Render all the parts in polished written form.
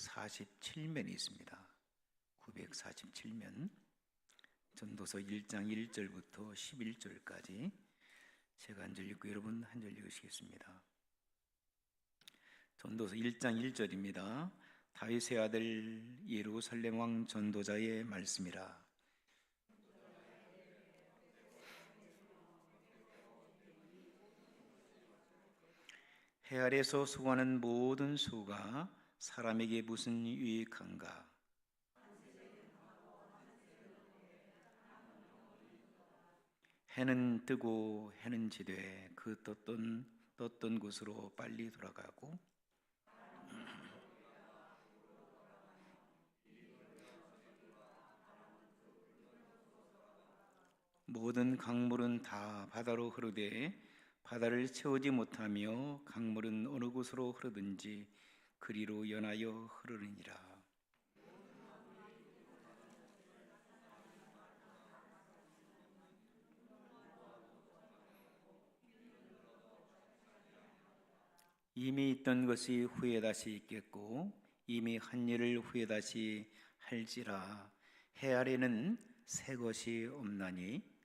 947면이 있습니다. 947면, 전도서 1장 1절부터 11절까지 제가 한 절 읽고 여러분 한 절 읽으시겠습니다. 전도서 1장 1절입니다. 다윗의 아들 예루살렘 왕 전도자의 말씀이라. 해 아래서 수고하는 모든 수가 사람에게 무슨 유익한가? 해는 뜨고 해는 지되 그 떴던 곳으로 빨리 돌아가고, 모든 강물은 다 바다로 흐르되 바다를 채우지 못하며 강물은 어느 곳으로 흐르든지 그리로 연하여 흐르느니라. 이미 있던 것이 후에 다시 있겠고 이미 한 일을 후에 다시 할지라. 해 아래는 새 것이 없나니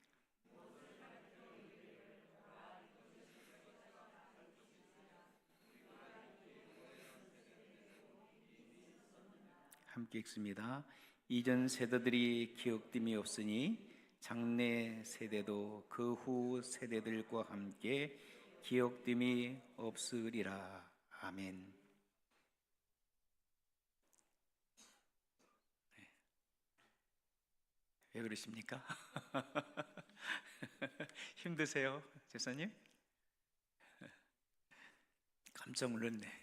함께 읽습니다. 이전 세대들이 기억됨이 없으니 장래 세대도 그 후 세대들과 함께 기억됨이 없으리라. 아멘. 왜 그러십니까? 힘드세요, 제사님? 깜짝 놀랐네.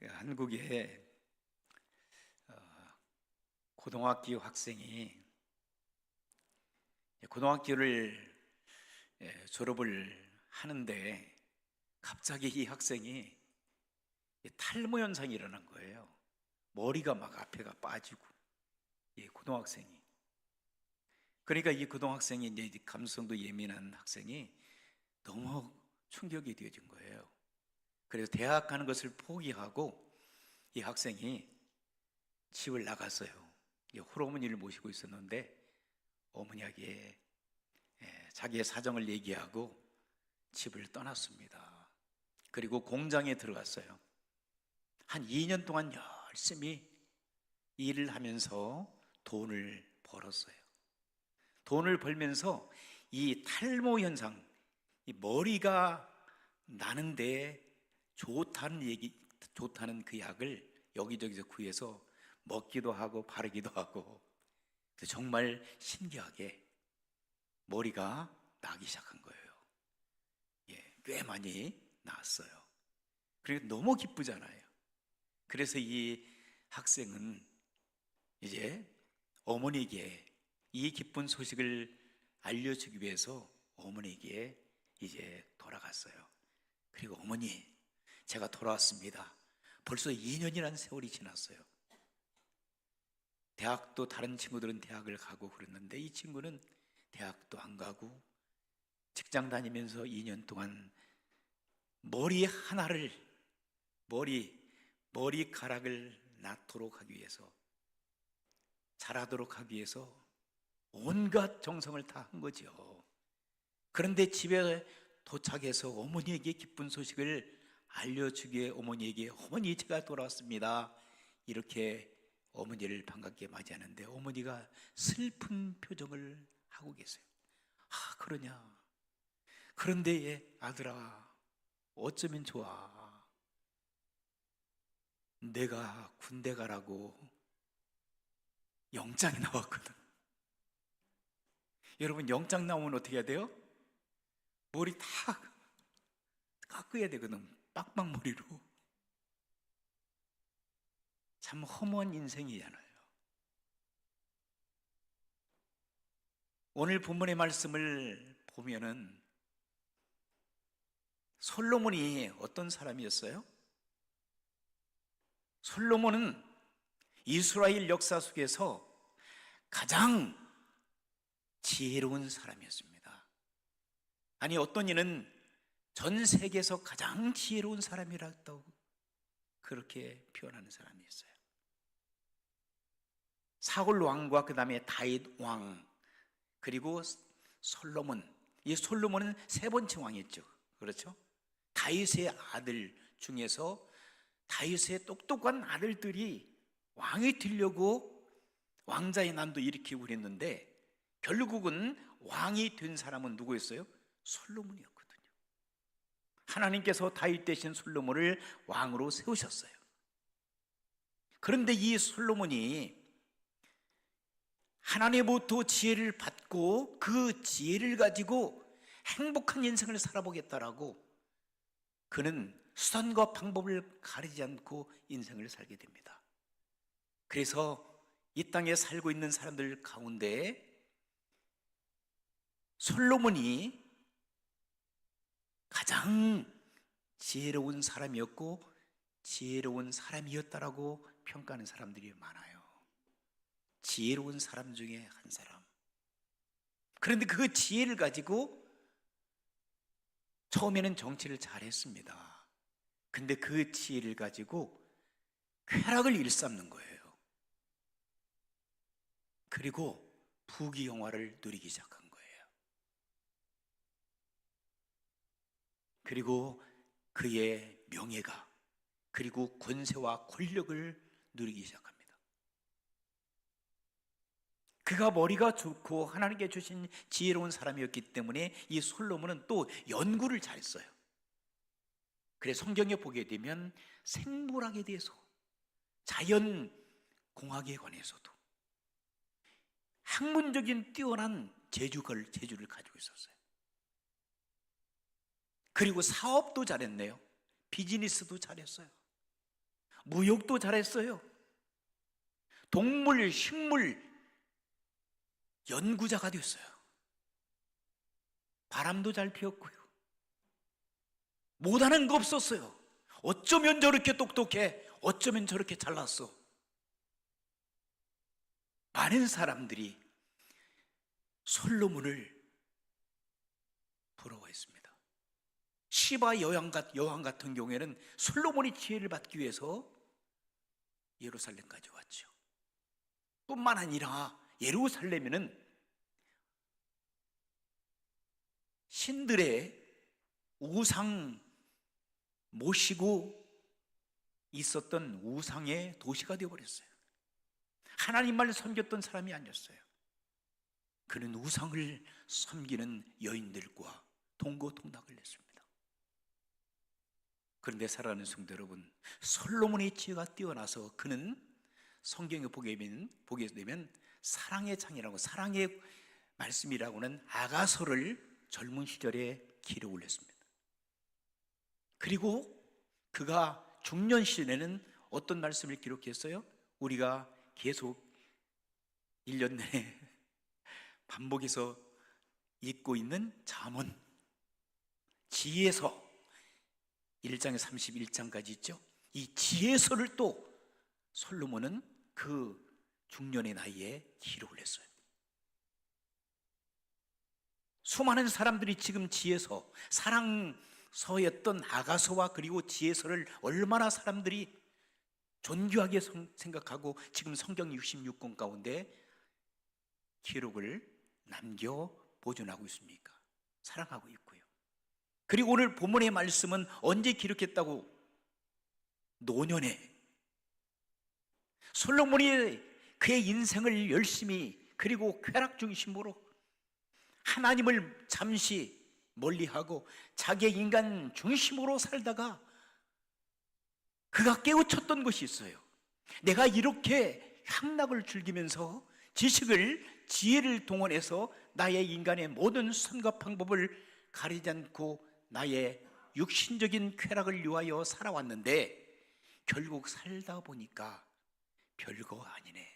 한국에 고등학교 학생이 고등학교를 졸업을 하는데 갑자기 이 학생이 탈모 현상이 일어난 거예요. 머리가 막 앞에가 빠지고, 고등학생이. 그러니까 이 고등학생이 이제 감수성도 예민한 학생이 너무 충격이 되어진 거예요. 그래서 대학 가는 것을 포기하고 이 학생이 집을 나갔어요. 홀어머니를 모시고 있었는데 어머니에게 자기의 사정을 얘기하고 집을 떠났습니다. 그리고 공장에 들어갔어요. 한 2년 동안 열심히 일을 하면서 돈을 벌었어요. 돈을 벌면서 이 탈모 현상, 이 머리가 나는데 좋다는 그 약을 여기저기서 구해서 먹기도 하고 바르기도 하고, 정말 신기하게 머리가 나기 시작한 거예요. 꽤 많이 나았어요. 그러니까 너무 기쁘잖아요. 그래서 이 학생은 이제 어머니에게 이 기쁜 소식을 알려주기 위해서 어머니에게 이제 돌아갔어요. 그리고 어머니, 제가 돌아왔습니다. 벌써 2년이라는 세월이 지났어요. 대학도 다른 친구들은 대학을 가고 그랬는데 이 친구는 대학도 안 가고 직장 다니면서 2년 동안 머리 하나를 머리카락을 낳도록 하기 위해서, 자라도록 하기 위해서 온갖 정성을 다 한 거죠. 그런데 집에 도착해서 어머니에게 기쁜 소식을 알려주기에 어머니 제가 돌아왔습니다 이렇게 어머니를 반갑게 맞이하는데 어머니가 슬픈 표정을 하고 계세요. 그러냐? 그런데 아들아, 어쩌면 좋아. 내가 군대 가라고 영장이 나왔거든. 여러분, 영장 나오면 어떻게 해야 돼요? 머리 다 깎아야 되거든. 빡빡머리로. 참 허무한 인생이잖아요. 오늘 본문의 말씀을 보면은 솔로몬이 어떤 사람이었어요? 솔로몬은 이스라엘 역사 속에서 가장 지혜로운 사람이었습니다. 아니, 어떤 이는 전 세계에서 가장 지혜로운 사람이라고 그렇게 표현하는 사람이 있어요. 사울 왕과 그 다음에 다윗 왕, 그리고 솔로몬. 이 솔로몬은 세 번째 왕이었죠. 그렇죠? 다윗의 아들 중에서 다윗의 똑똑한 아들들이 왕이 되려고 왕자의 난도 일으키고 그랬는데 결국은 왕이 된 사람은 누구였어요? 솔로몬이었거든요. 하나님께서 다윗 대신 솔로몬을 왕으로 세우셨어요. 그런데 이 솔로몬이 하나님으로부터 지혜를 받고 그 지혜를 가지고 행복한 인생을 살아보겠다라고 그는 수단과 방법을 가리지 않고 인생을 살게 됩니다. 그래서 이 땅에 살고 있는 사람들 가운데 솔로몬이 가장 지혜로운 사람이었고 지혜로운 사람이었다라고 평가하는 사람들이 많아요. 지혜로운 사람 중에 한 사람. 그런데 그 지혜를 가지고 처음에는 정치를 잘했습니다. 근데 그 지혜를 가지고 쾌락을 일삼는 거예요. 그리고 부귀영화를 누리기 시작한 거예요. 그리고 그의 명예가, 그리고 권세와 권력을 누리기 시작합니다. 그가 머리가 좋고 하나님께 주신 지혜로운 사람이었기 때문에 이 솔로몬은 또 연구를 잘했어요. 그래서 성경에 보게 되면 생물학에 대해서, 자연공학에 관해서도 학문적인 뛰어난 재주를 가지고 있었어요. 그리고 사업도 잘했네요. 비즈니스도 잘했어요. 무역도 잘했어요. 동물, 식물 연구자가 됐어요. 바람도 잘 피웠고요. 못하는 거 없었어요. 어쩌면 저렇게 똑똑해, 어쩌면 저렇게 잘났어. 많은 사람들이 솔로몬을 부러워했습니다. 시바 여왕 같은 경우에는 솔로몬이 지혜를 받기 위해서 예루살렘까지 왔죠. 뿐만 아니라 예루살렘에는 신들의 우상 모시고 있었던 우상의 도시가 되어버렸어요. 하나님만 섬겼던 사람이 아니었어요. 그는 우상을 섬기는 여인들과 동거동락을 했습니다. 그런데 사랑하는 성도 여러분, 솔로몬의 지혜가 뛰어나서 그는 성경에 보게 되면 사랑의 창이라고, 사랑의 말씀이라고는 아가서를 젊은 시절에 기록을 올렸습니다. 그리고 그가 중년 시절에는 어떤 말씀을 기록했어요? 우리가 계속 1년 내내 반복해서 읽고 있는 잠언, 지혜서 1장에 31장까지 있죠. 이 지혜서를 또 솔로몬은 그 중년의 나이에 기록을 했어요. 수많은 사람들이 지금 지혜서, 사랑서였던 아가서와 그리고 지혜서를 얼마나 사람들이 존귀하게 생각하고 지금 성경 66권 가운데 기록을 남겨 보존하고 있습니까? 사랑하고 있고요. 그리고 오늘 본문의 말씀은 언제 기록했다고? 노년에. 솔로몬이 그의 인생을 열심히, 그리고 쾌락 중심으로 하나님을 잠시 멀리하고 자기의 인간 중심으로 살다가 그가 깨우쳤던 것이 있어요. 내가 이렇게 향락을 즐기면서 지혜를 동원해서 나의 인간의 모든 선과 방법을 가리지 않고 나의 육신적인 쾌락을 위하여 살아왔는데 결국 살다 보니까 별거 아니네.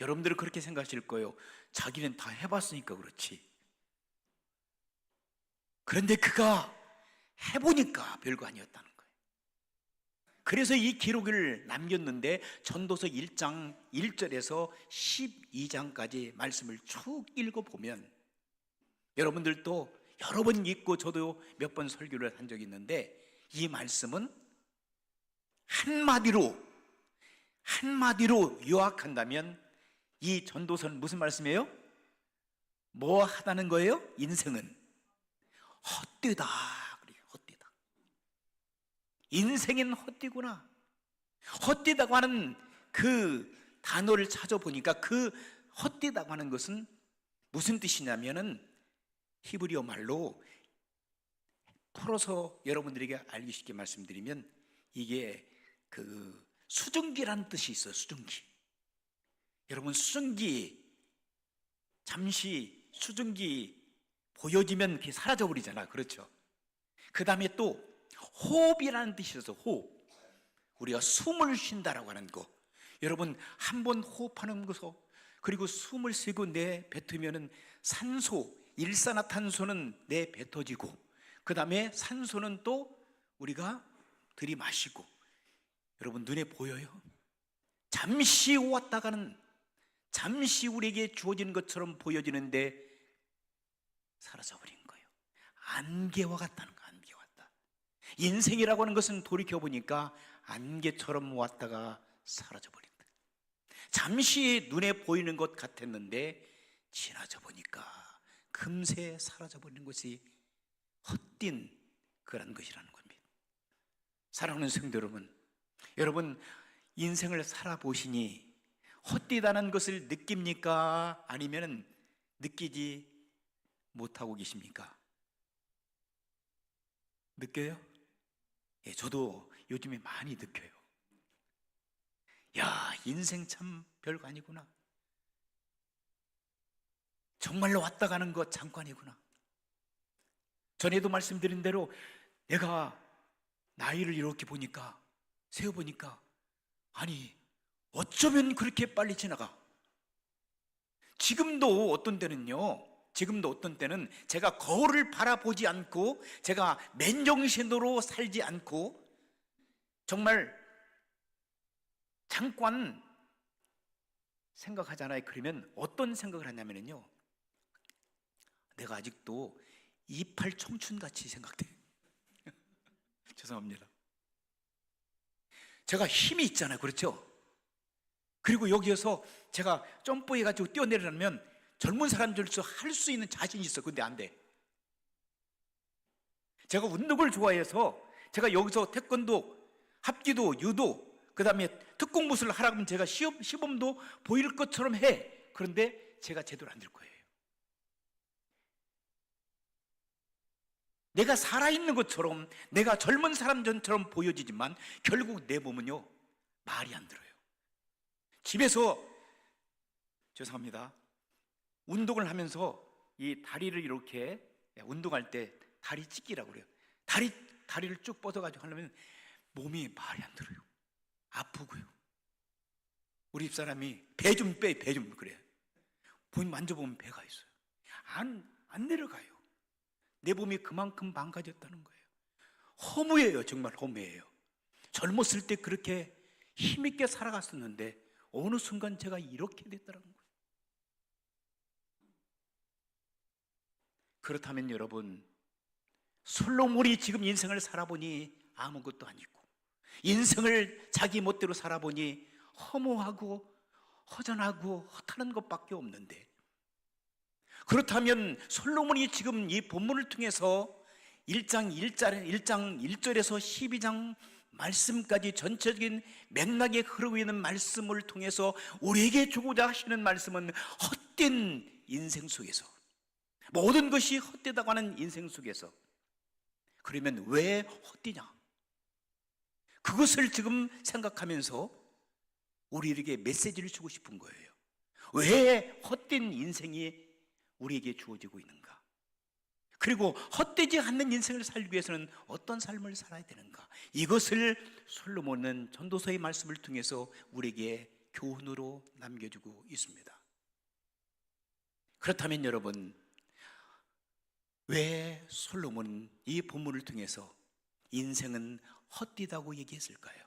여러분들은 그렇게 생각하실 거예요. 자기는 다 해봤으니까 그렇지. 그런데 그가 해보니까 별거 아니었다는 거예요. 그래서 이 기록을 남겼는데 전도서 1장 1절에서 12장까지 말씀을 쭉 읽어보면 여러분들도 여러 번 읽고 저도 몇 번 설교를 한 적이 있는데, 이 말씀은 한마디로 요약한다면 이 전도서는 무슨 말씀이에요? 뭐 하다는 거예요? 인생은 헛되다. 그래요. 헛되다. 인생은 헛되구나. 헛되다고 하는 그 단어를 찾아보니까 그 헛되다고 하는 것은 무슨 뜻이냐면은 히브리어 말로 풀어서 여러분들에게 알기 쉽게 말씀드리면 이게 그 수증기라는 뜻이 있어요. 수증기. 여러분, 수증기 잠시 수증기 보여지면 그게 사라져 버리잖아. 그렇죠? 그 다음에 또 호흡이라는 뜻이 있어서 호흡. 우리가 숨을 쉰다라고 하는 거. 여러분, 한 번 호흡하는 것서 그리고 숨을 쉬고 내뱉으면은 산소, 일산화탄소는 내뱉어지고 그 다음에 산소는 또 우리가 들이마시고. 여러분, 눈에 보여요? 잠시 왔다가는 잠시 우리에게 주어진 것처럼 보여지는데 사라져버린 거예요. 안개와 같다는 거. 안개와 같다. 인생이라고 하는 것은 돌이켜보니까 안개처럼 왔다가 사라져버린다. 잠시 눈에 보이는 것 같았는데 지나쳐 보니까 금세 사라져버리는 것이 헛된 그런 것이라는 겁니다. 사랑하는 성도 여러분, 인생을 살아보시니 헛되다는 것을 느낍니까? 아니면 느끼지 못하고 계십니까? 느껴요? 예, 저도 요즘에 많이 느껴요. 야, 인생 참 별거 아니구나. 정말로 왔다 가는 것 잠깐이구나. 전에도 말씀드린 대로 내가 나이를 이렇게 보니까, 세어보니까, 아니, 어쩌면 그렇게 빨리 지나가. 지금도 어떤 때는 제가 거울을 바라보지 않고, 제가 맨정신으로 살지 않고, 정말 잠깐 생각하잖아요. 그러면 어떤 생각을 하냐면요, 내가 아직도 28 청춘같이 생각돼. 죄송합니다. 제가 힘이 있잖아요. 그렇죠? 그리고 여기에서 제가 점프해가지고 뛰어내리려면 젊은 사람들도 할 수 있는 자신이 있어. 근데 안 돼. 제가 운동을 좋아해서 제가 여기서 태권도, 합기도, 유도, 그 다음에 특공무술을 하라고 하면 제가 시범도 보일 것처럼 해. 그런데 제가 제대로 안 될 거예요. 내가 살아있는 것처럼, 내가 젊은 사람들처럼 보여지지만 결국 내 몸은요, 말이 안 들어요. 집에서, 죄송합니다, 운동을 하면서 이 다리를 이렇게, 운동할 때 다리 찢기라고 그래요. 다리를 쭉 뻗어가지고 하려면 몸이 말이 안 들어요. 아프고요. 우리 집사람이 배 좀 빼, 배 좀, 그래요. 본 만져보면 배가 있어요. 안 내려가요. 내 몸이 그만큼 망가졌다는 거예요. 허무해요. 정말 허무해요. 젊었을 때 그렇게 힘있게 살아갔었는데 어느 순간 제가 이렇게 됐다는 거예요. 그렇다면 여러분, 솔로몬이 지금 인생을 살아보니 아무것도 아니고, 인생을 자기 멋대로 살아보니 허무하고 허전하고 허탄한 것밖에 없는데, 그렇다면 솔로몬이 지금 이 본문을 통해서 1장 1절에서 12장 말씀까지 전체적인 맥락에 흐르고 있는 말씀을 통해서 우리에게 주고자 하시는 말씀은 헛된 인생 속에서, 모든 것이 헛되다고 하는 인생 속에서, 그러면 왜 헛되냐? 그것을 지금 생각하면서 우리에게 메시지를 주고 싶은 거예요. 왜 헛된 인생이 우리에게 주어지고 있는가? 그리고 헛되지 않는 인생을 살기 위해서는 어떤 삶을 살아야 되는가? 이것을 솔로몬은 전도서의 말씀을 통해서 우리에게 교훈으로 남겨주고 있습니다. 그렇다면 여러분, 왜 솔로몬은 이 본문을 통해서 인생은 헛되다고 얘기했을까요?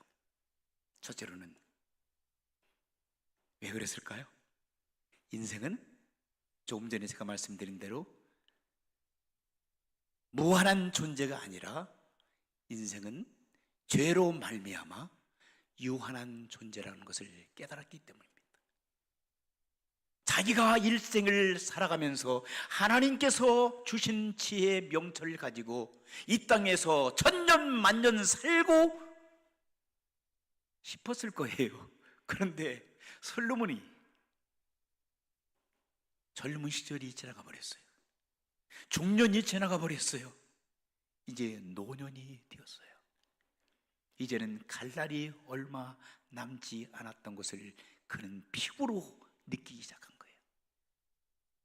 첫째로는 왜 그랬을까요? 인생은 조금 전에 제가 말씀드린 대로 무한한 존재가 아니라 인생은 죄로 말미암아 유한한 존재라는 것을 깨달았기 때문입니다. 자기가 일생을 살아가면서 하나님께서 주신 지혜의 명철을 가지고 이 땅에서 천년 만년 살고 싶었을 거예요. 그런데 솔로몬이 젊은 시절이 지나가 버렸어요. 중년이 지나가 버렸어요. 이제 노년이 되었어요. 이제는 갈 날이 얼마 남지 않았던 것을 그는 피부로 느끼기 시작한 거예요.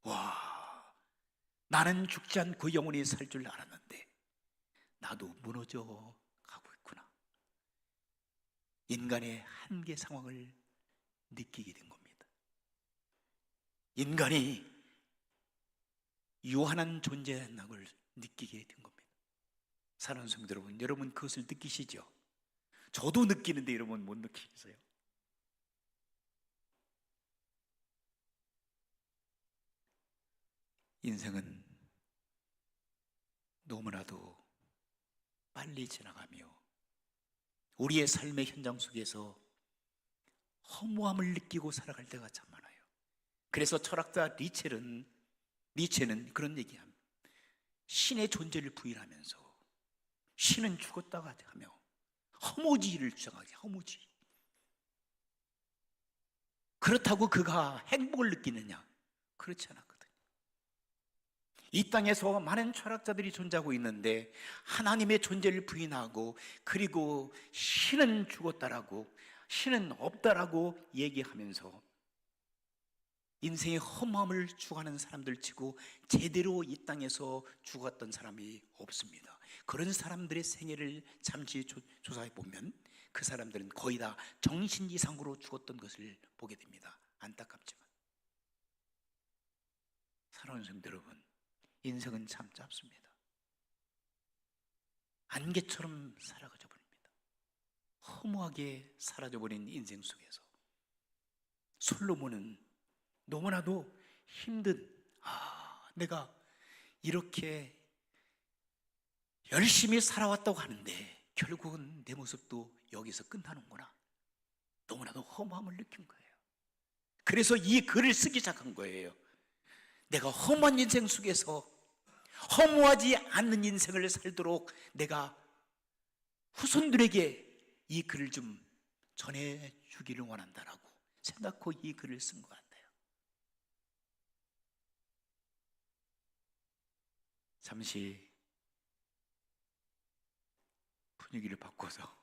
와, 나는 죽지 않고 영원히 살 줄 알았는데 나도 무너져 가고 있구나. 인간의 한계 상황을 느끼게 된 겁니다. 인간이 유한한 존재라는 걸 느끼게 된 겁니다. 사랑하는 성도 여러분, 여러분 그것을 느끼시죠? 저도 느끼는데 여러분 못 느끼세요? 인생은 너무나도 빨리 지나가며 우리의 삶의 현장 속에서 허무함을 느끼고 살아갈 때가 참 많아요. 그래서 철학자 니체는 그런 얘기합니다. 신의 존재를 부인하면서 신은 죽었다가 하며 허무지를 주장하지. 허무지. 그렇다고 그가 행복을 느끼느냐? 그렇지 않았거든요. 이 땅에서 많은 철학자들이 존재하고 있는데 하나님의 존재를 부인하고 그리고 신은 죽었다라고 신은 없다라고 얘기하면서 인생의 허무함을 추구하는 사람들 치고 제대로 이 땅에서 죽었던 사람이 없습니다. 그런 사람들의 생애를 잠시 조사해 보면 그 사람들은 거의 다 정신 이상으로 죽었던 것을 보게 됩니다. 안타깝지만 사랑하는 성도 여러분, 인생은 참 짧습니다. 안개처럼 사라져 버립니다. 허무하게 사라져버린 인생 속에서 솔로몬은 너무나도 힘든, 내가 이렇게 열심히 살아왔다고 하는데 결국은 내 모습도 여기서 끝나는구나. 너무나도 허무함을 느낀 거예요. 그래서 이 글을 쓰기 시작한 거예요. 내가 허무한 인생 속에서 허무하지 않는 인생을 살도록 내가 후손들에게 이 글을 좀 전해주기를 원한다라고 생각하고 이 글을 쓴 것 같아요. 잠시 분위기를 바꿔서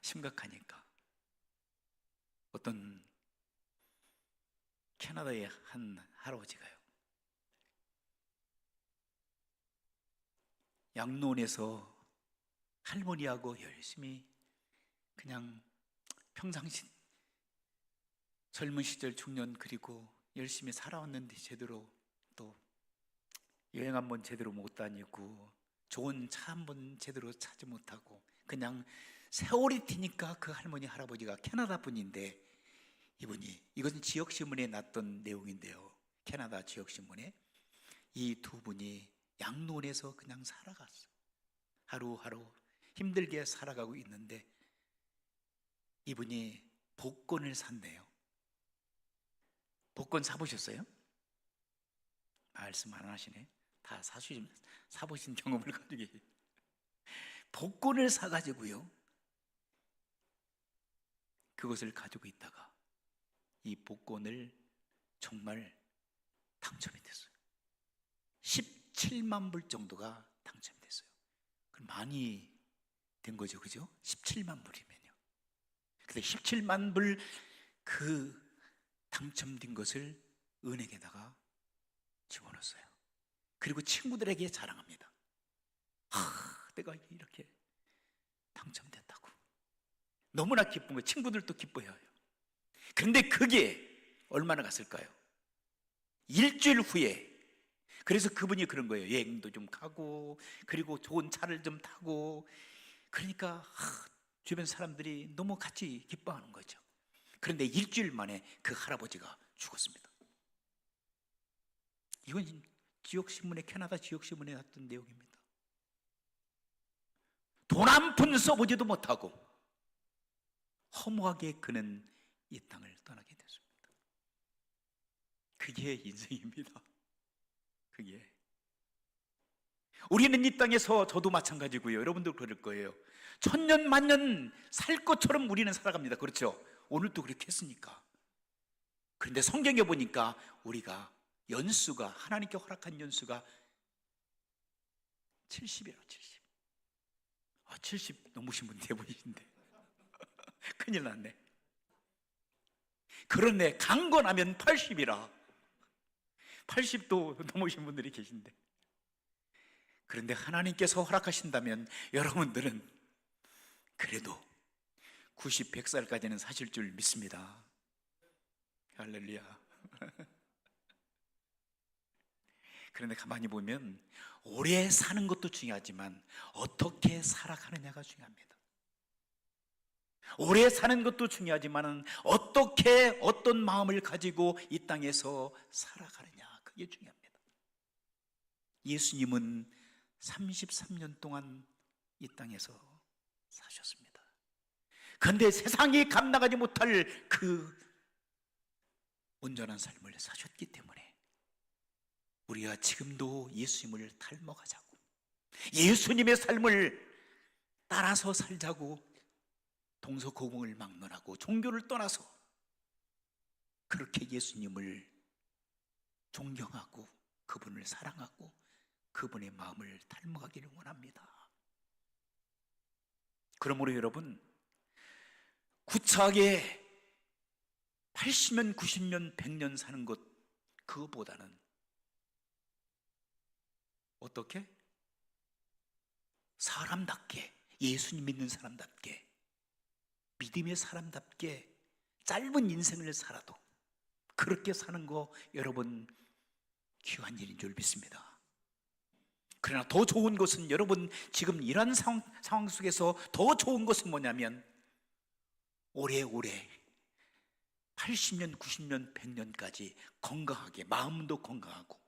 심각하니까 어떤 캐나다의 한 할아버지가요, 양로원에서 할머니하고 열심히 그냥 평상시 젊은 시절 중년 그리고 열심히 살아왔는데 제대로 또 여행 한번 제대로 못 다니고 좋은 차 한번 제대로 타지 못하고 그냥 세월이 튀니까 그 할머니 할아버지가 캐나다 분인데 이것은 지역신문에 났던 내용인데요. 캐나다 지역신문에 이 두 분이 양로원에서 그냥 살아갔어요. 하루하루 힘들게 살아가고 있는데 이분이 복권을 샀네요. 복권 사보셨어요? 말씀 안 하시네. 다 사보신 경험을 가지고 계세요. 복권을 사가지고요, 그것을 가지고 있다가 이 복권을 정말 당첨이 됐어요. 17만 불 정도가 당첨이 됐어요. 그럼 많이 된 거죠, 그죠? 17만 불이면요. 근데 17만 불 그 당첨된 것을 은행에다가 집어넣었어요. 그리고 친구들에게 자랑합니다. 내가 이렇게 당첨됐다고. 너무나 기쁜 거예요. 친구들도 기뻐해요. 근데 그게 얼마나 갔을까요? 일주일 후에. 그래서 그분이 그런 거예요. 여행도 좀 가고 그리고 좋은 차를 좀 타고 그러니까 주변 사람들이 너무 같이 기뻐하는 거죠. 그런데 일주일 만에 그 할아버지가 죽었습니다. 이건 지역신문에, 캐나다 지역신문에 났던 내용입니다. 돈 한 푼 써보지도 못하고 허무하게 그는 이 땅을 떠나게 됐습니다. 그게 인생입니다. 그게. 우리는 이 땅에서, 저도 마찬가지고요, 여러분도 그럴 거예요, 천년 만년 살 것처럼 우리는 살아갑니다. 그렇죠? 오늘도 그렇게 했으니까. 그런데 성경에 보니까 우리가 연수가, 하나님께 허락한 연수가 70이에요. 70. 70 넘으신 분 대부분인데 큰일 났네. 그런데 강건하면 80이라. 80도 넘으신 분들이 계신데, 그런데 하나님께서 허락하신다면 여러분들은 그래도 90, 100살까지는 사실 줄 믿습니다. 할렐루야. 그런데 가만히 보면 오래 사는 것도 중요하지만 어떻게 살아가느냐가 중요합니다. 오래 사는 것도 중요하지만 어떻게, 어떤 마음을 가지고 이 땅에서 살아가느냐, 그게 중요합니다. 예수님은 33년 동안 이 땅에서 사셨습니다. 그런데 세상이 감당하지 못할 그 온전한 삶을 사셨기 때문에 우리가 지금도 예수님을 닮아가자고, 예수님의 삶을 따라서 살자고 동서고금을 막론하고 종교를 떠나서 그렇게 예수님을 존경하고 그분을 사랑하고 그분의 마음을 닮아가기를 원합니다. 그러므로 여러분, 구차하게 80년, 90년, 100년 사는 것, 그거보다는 어떻게? 사람답게, 예수님 믿는 사람답게, 믿음의 사람답게 짧은 인생을 살아도 그렇게 사는 거 여러분 귀한 일인 줄 믿습니다. 그러나 더 좋은 것은, 여러분 지금 이런 상황 속에서 더 좋은 것은 뭐냐면 오래오래 80년, 90년, 100년까지 건강하게, 마음도 건강하고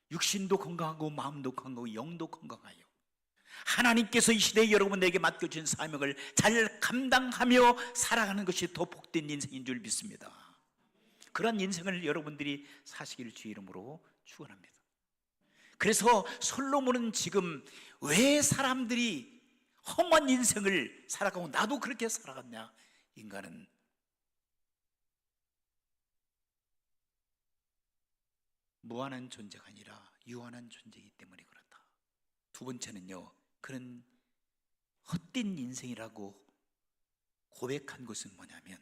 육신도 건강하고 마음도 건강하고 영도 건강하여 하나님께서 이 시대에 여러분에게 맡겨진 사명을 잘 감당하며 살아가는 것이 더 복된 인생인 줄 믿습니다. 그런 인생을 여러분들이 사시기를 주의 이름으로 축원합니다. 그래서 솔로몬은 지금 왜 사람들이 험한 인생을 살아가고 나도 그렇게 살아갔냐? 인간은 무한한 존재가 아니라 유한한 존재이기 때문에 그렇다. 두 번째는요, 그런 헛된 인생이라고 고백한 것은 뭐냐면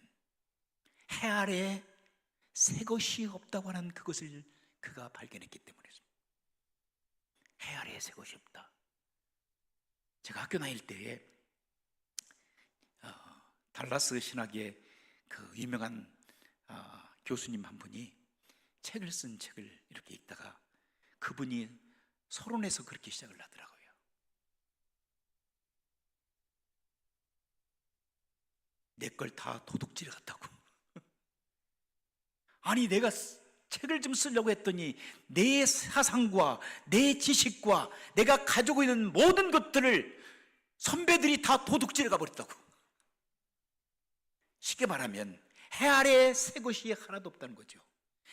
해 아래 새 것이 없다고 하는 그것을 그가 발견했기 때문이었습니다. 해 아래 새 것이 없다. 제가 학교 다닐 때에 달라스 신학의 그 유명한 교수님 한 분이 책을 쓴 책을 이렇게 읽다가 그분이 서론에서 그렇게 시작을 하더라고요. 내 걸 다 도둑질 같다고. 아니, 내가 책을 좀 쓰려고 했더니 내 사상과 내 지식과 내가 가지고 있는 모든 것들을 선배들이 다 도둑질해 가버렸다고. 쉽게 말하면 해 아래에 새 것이 하나도 없다는 거죠.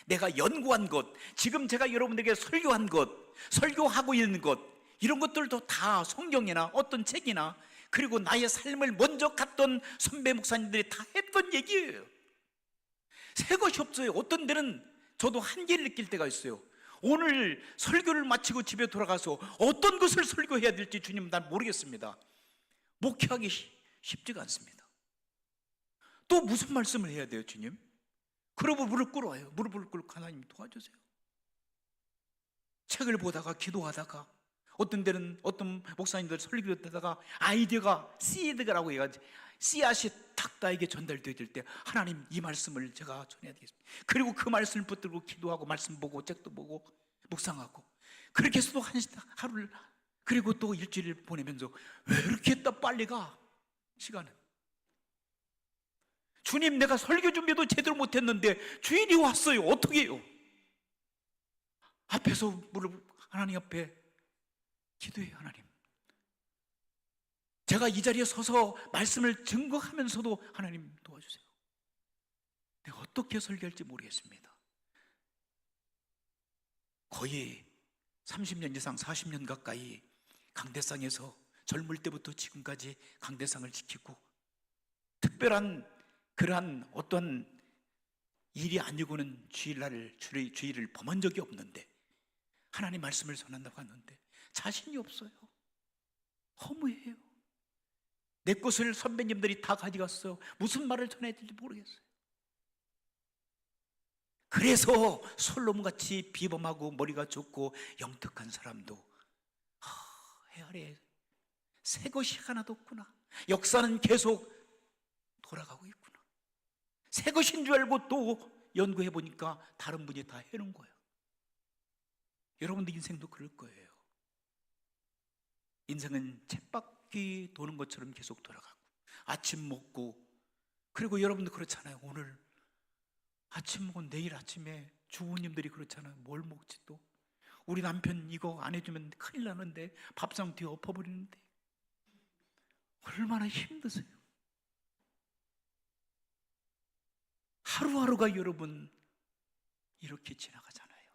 내가 연구한 것, 지금 제가 여러분들에게 설교한 것, 설교하고 있는 것, 이런 것들도 다 성경이나 어떤 책이나 그리고 나의 삶을 먼저 갔던 선배 목사님들이 다 했던 얘기예요. 새 것이 없어요. 어떤 데는 저도 한계를 느낄 때가 있어요. 오늘 설교를 마치고 집에 돌아가서 어떤 것을 설교해야 될지 주님 난 모르겠습니다. 목회하기 쉽지가 않습니다. 또 무슨 말씀을 해야 돼요, 주님? 그러고 무릎 꿇어요. 무릎을 꿇고 하나님 도와주세요. 책을 보다가 기도하다가 어떤 데는 어떤 목사님들 설교하다가 아이디어가 씨드라고 해가지고 씨앗이 탁 나에게 전달되어 질 때 하나님 이 말씀을 제가 전해야 되겠습니다. 그리고 그 말씀을 붙들고 기도하고 말씀 보고 책도 보고 묵상하고 그렇게 해서도 하루를 그리고 또 일주일을 보내면서 왜 이렇게 또 빨리 가? 시간은 주님 내가 설교 준비도 제대로 못했는데 주인이 왔어요. 어떻게 해요? 앞에서 무릎 하나님 앞에 기도해요. 하나님, 제가 이 자리에 서서 말씀을 증거하면서도 하나님 도와주세요. 내가 어떻게 설교할지 모르겠습니다. 거의 30년 이상 40년 가까이 강대상에서 젊을 때부터 지금까지 강대상을 지키고 특별한 그러한 어떤 일이 아니고는 주의를 범한 적이 없는데 하나님 말씀을 전한다고 하는데 자신이 없어요. 허무해요. 내 것을 선배님들이 다 가져갔어요. 무슨 말을 전해야 될지 모르겠어요. 그래서 솔로몬같이 비범하고 머리가 좁고 영특한 사람도 해 아래 새 것이 하나도 없구나. 역사는 계속 돌아가고 있구나. 새 것인 줄 알고 또 연구해 보니까 다른 분이 다 해놓은 거예요. 여러분들 인생도 그럴 거예요. 인생은 쳇바퀴 도는 것처럼 계속 돌아가고 아침 먹고, 그리고 여러분도 그렇잖아요. 오늘 아침 먹은 내일 아침에 주부님들이 그렇잖아요. 뭘 먹지 또? 우리 남편 이거 안 해주면 큰일 나는데 밥상 뒤에 엎어버리는데 얼마나 힘드세요. 하루하루가 여러분 이렇게 지나가잖아요.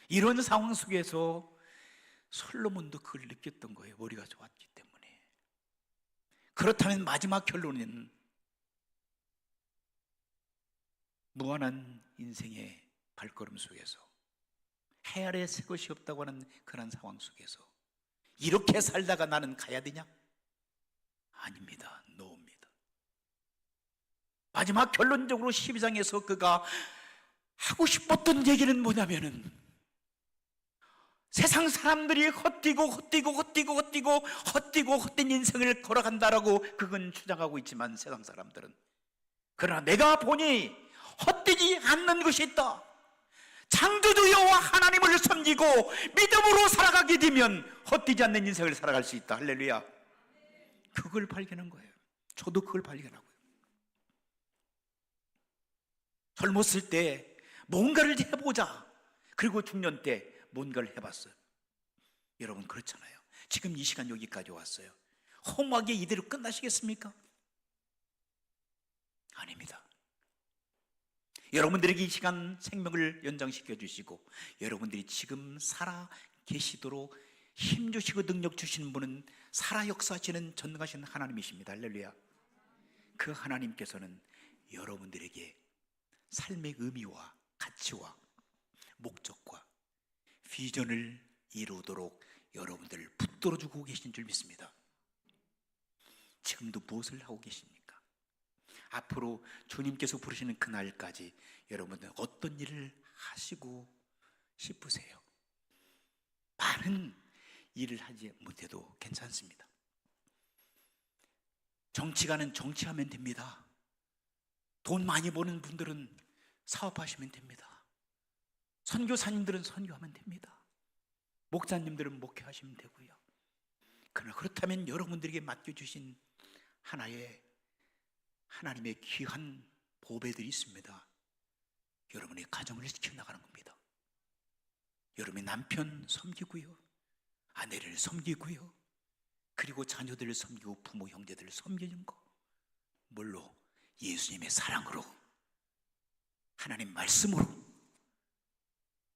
이런 상황 속에서 솔로몬도 그걸 느꼈던 거예요. 머리가 좋았기 때문에. 그렇다면 마지막 결론은 무한한 인생의 발걸음 속에서 해 아래 새 것이 없다고 하는 그런 상황 속에서 이렇게 살다가 나는 가야 되냐? 아닙니다. 노입니다. 마지막 결론적으로 12장에서 그가 하고 싶었던 얘기는 뭐냐면은 세상 사람들이 헛된 인생을 걸어간다라고 그건 주장하고 있지만 세상 사람들은, 그러나 내가 보니 헛되지 않는 것이 있다. 창조주 여호와 하나님을 섬기고 믿음으로 살아가게 되면 헛되지 않는 인생을 살아갈 수 있다. 할렐루야. 그걸 발견한 거예요. 저도 그걸 발견하고요. 젊었을 때 뭔가를 해보자. 그리고 중년 때 뭔가를 해봤어요. 여러분 그렇잖아요. 지금 이 시간 여기까지 왔어요. 허무하게 이대로 끝나시겠습니까? 아닙니다. 여러분들에게 이 시간 생명을 연장시켜 주시고 여러분들이 지금 살아 계시도록 힘 주시고 능력 주시는 분은 살아 역사하시는 전능하신 하나님이십니다. 할렐루야. 그 하나님께서는 여러분들에게 삶의 의미와 가치와 목적과 비전을 이루도록 여러분들을 붙들어 주고 계신 줄 믿습니다. 지금도 무엇을 하고 계십니까? 앞으로 주님께서 부르시는 그날까지 여러분들 어떤 일을 하시고 싶으세요? 많은 일을 하지 못해도 괜찮습니다. 정치가는 정치하면 됩니다. 돈 많이 버는 분들은 사업하시면 됩니다. 선교사님들은 선교하면 됩니다. 목사님들은 목회하시면 되고요. 그러나 그렇다면 여러분들에게 맡겨주신 하나님의 귀한 보배들이 있습니다. 여러분의 가정을 지켜나가는 겁니다. 여러분의 남편 섬기고요, 아내를 섬기고요, 그리고 자녀들을 섬기고 부모 형제들을 섬기는 거, 뭘로? 예수님의 사랑으로, 하나님 말씀으로,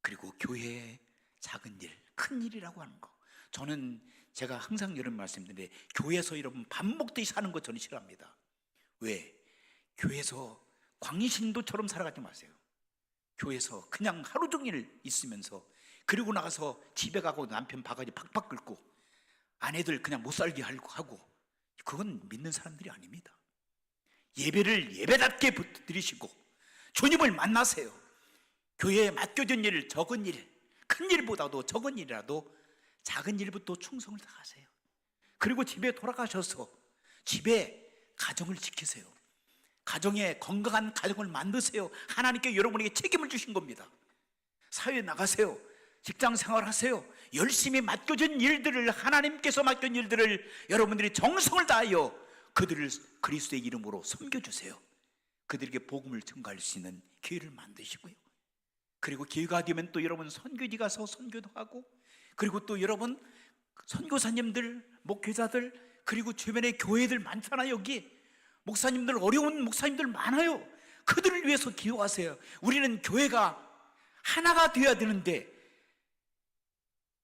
그리고 교회의 작은 일, 큰 일이라고 하는 거. 저는 제가 항상 여러분 말씀드리는데 교회에서 여러분 반복되이 사는 거 저는 싫어합니다. 왜? 교회에서 광신도처럼 살아가지 마세요. 교회에서 그냥 하루 종일 있으면서 그리고 나가서 집에 가고 남편 바가지 팍팍 긁고 아내들 그냥 못 살게 하고, 그건 믿는 사람들이 아닙니다. 예배를 예배답게 드리시고 주님을 만나세요. 교회에 맡겨진 일, 적은 일, 큰 일보다도 적은 일이라도 작은 일부터 충성을 다하세요. 그리고 집에 돌아가셔서 집에 가정을 지키세요. 가정에 건강한 가정을 만드세요. 하나님께 여러분에게 책임을 주신 겁니다. 사회에 나가세요. 직장 생활하세요. 열심히 맡겨진 일들을, 하나님께서 맡긴 일들을 여러분들이 정성을 다하여 그들을 그리스도의 이름으로 섬겨주세요. 그들에게 복음을 전가할 수 있는 기회를 만드시고요. 그리고 기회가 되면 또 여러분 선교지 가서 선교도 하고, 그리고 또 여러분 선교사님들, 목회자들, 그리고 주변에 교회들 많잖아요. 여기 목사님들, 어려운 목사님들 많아요. 그들을 위해서 기도하세요. 우리는 교회가 하나가 되어야 되는데,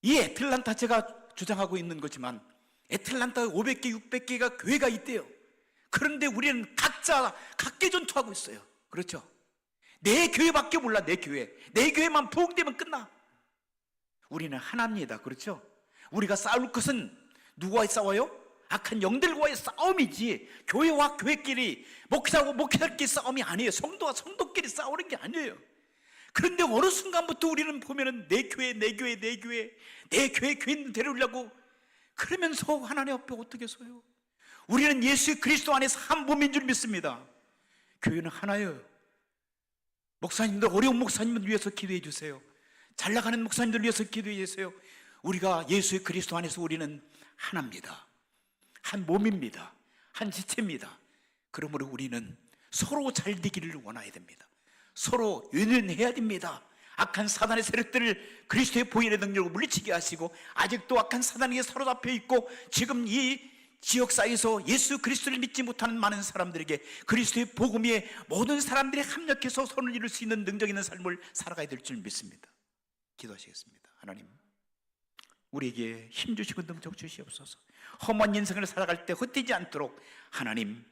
이 애틀란타, 제가 주장하고 있는 거지만 애틀란타 500개, 600개가 교회가 있대요. 그런데 우리는 각자 각계 전투하고 있어요. 그렇죠? 내 교회밖에 몰라. 내 교회만 부흥되면 끝나. 우리는 하나입니다. 그렇죠? 우리가 싸울 것은 누구와 싸워요? 악한 영들과의 싸움이지, 교회와 교회끼리, 목사하고 목회자끼리 싸움이 아니에요. 성도와 성도끼리 싸우는 게 아니에요. 그런데 어느 순간부터 우리는 보면은 내 교회 교인들 데려오려고 그러면서 하나님 앞에 어떻게 서요? 우리는 예수 그리스도 안에서 한 몸인 줄 믿습니다. 교회는 하나예요. 목사님들, 어려운 목사님들 위해서 기도해 주세요. 잘 나가는 목사님들 위해서 기도해 주세요. 우리가 예수 그리스도 안에서 우리는 하나입니다. 한 몸입니다. 한 지체입니다. 그러므로 우리는 서로 잘 되기를 원해야 됩니다. 서로 연연해야 됩니다. 악한 사단의 세력들을 그리스도의 보혈의 능력으로 물리치게 하시고, 아직도 악한 사단에게 사로잡혀 있고 지금 이 지역사회에서 예수 그리스도를 믿지 못하는 많은 사람들에게 그리스도의 복음 위에 모든 사람들이 합력해서 선을 이룰 수 있는 능력 있는 삶을 살아가야 될 줄 믿습니다. 기도하시겠습니다. 하나님, 우리에게 힘주시고 능력 주시옵소서. 험한 인생을 살아갈 때 헛되지 않도록 하나님